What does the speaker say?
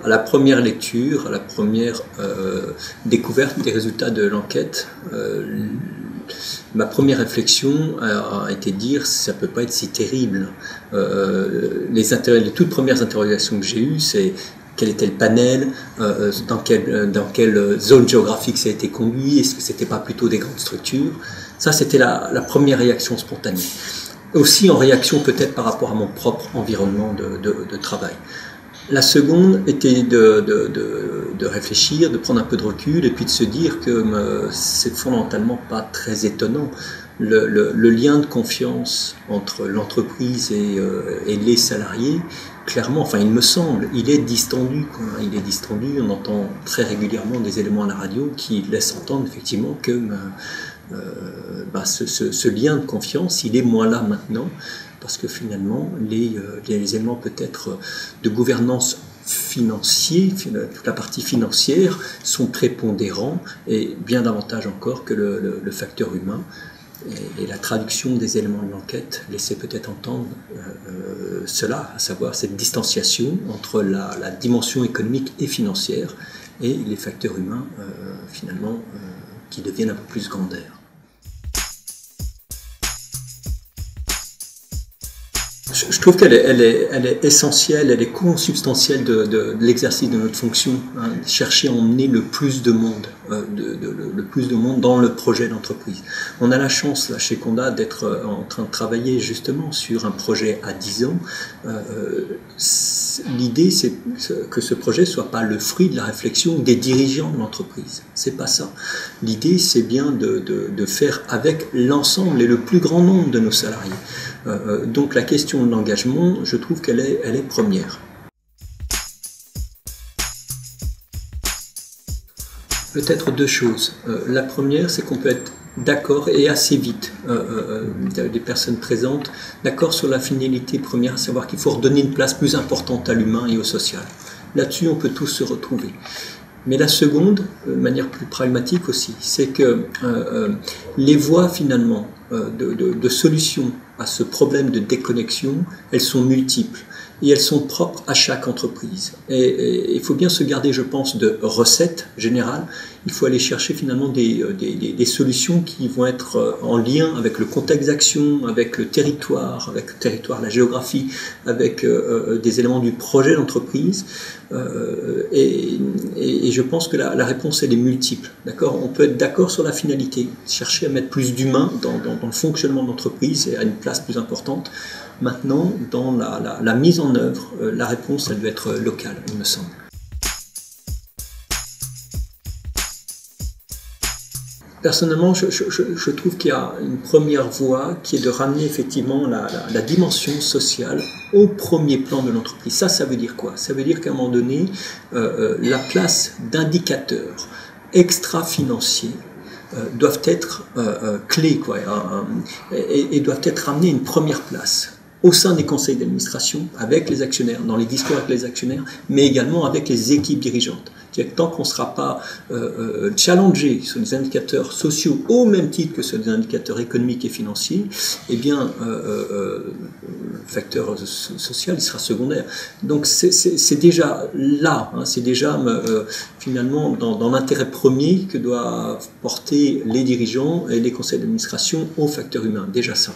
à la première lecture, à la première découverte des résultats de l'enquête, ma première réflexion a été de dire ça ne peut pas être si terrible. Les toutes premières interrogations que j'ai eues, c'est quel était le panel, dans quelle zone géographique ça a été conduit, est-ce que ce n'était pas plutôt des grandes structures. Ça, c'était la première réaction spontanée. Aussi en réaction peut-être par rapport à mon propre environnement de travail. La seconde était de réfléchir, de prendre un peu de recul et puis de se dire que c'est fondamentalement pas très étonnant. Le lien de confiance entre l'entreprise et les salariés, clairement, enfin il me semble, il est distendu. Il est distendu, on entend très régulièrement des éléments à la radio qui laissent entendre effectivement que ce lien de confiance, il est moins là maintenant, parce que finalement, les éléments peut-être de gouvernance financier, toute la partie financière, sont prépondérants, et bien davantage encore que le facteur humain. Et la traduction des éléments de l'enquête laissait peut-être entendre cela, à savoir cette distanciation entre la dimension économique et financière et les facteurs humains, finalement, qui deviennent un peu plus secondaires. Je trouve qu'elle est essentielle, elle est consubstantielle de l'exercice de notre fonction, hein, chercher à emmener le plus de monde, le plus de monde dans le projet d'entreprise. On a la chance là chez Condat d'être en train de travailler justement sur un projet à 10 ans. L'idée, c'est que ce projet soit pas le fruit de la réflexion des dirigeants de l'entreprise. C'est pas ça. L'idée, c'est bien de faire avec l'ensemble et le plus grand nombre de nos salariés. Donc la question de l'engagement, je trouve qu'elle est première. Peut-être deux choses. La première, c'est qu'on peut être d'accord et assez vite, des personnes présentes, d'accord sur la finalité première, à savoir qu'il faut redonner une place plus importante à l'humain et au social. Là-dessus, on peut tous se retrouver. Mais la seconde, de manière plus pragmatique aussi, c'est que les voies finalement de solution à ce problème de déconnexion, elles sont multiples et elles sont propres à chaque entreprise. Et il faut bien se garder, je pense, de recettes générales. Il faut aller chercher finalement des solutions qui vont être en lien avec le contexte d'action, avec le territoire, la géographie, avec des éléments du projet d'entreprise. Et je pense que la réponse, elle est multiple. D'accord ? On peut être d'accord sur la finalité, chercher à mettre plus d'humain dans le fonctionnement de l'entreprise et à une place plus importante. Maintenant, dans la mise en œuvre, la réponse, elle doit être locale, il me semble. Personnellement, je trouve qu'il y a une première voie qui est de ramener effectivement la dimension sociale au premier plan de l'entreprise. Ça veut dire quoi ? Ça veut dire qu'à un moment donné, la place d'indicateurs extra-financiers doivent être clés, et doivent être ramenés à une première place au sein des conseils d'administration, avec les actionnaires, dans les discours avec les actionnaires, mais également avec les équipes dirigeantes. C'est-à-dire que tant qu'on ne sera pas challengé sur les indicateurs sociaux au même titre que sur les indicateurs économiques et financiers, eh bien, le facteur social, il sera secondaire. Donc c'est déjà là, hein, c'est déjà finalement dans l'intérêt premier que doivent porter les dirigeants et les conseils d'administration au facteur humain, déjà ça.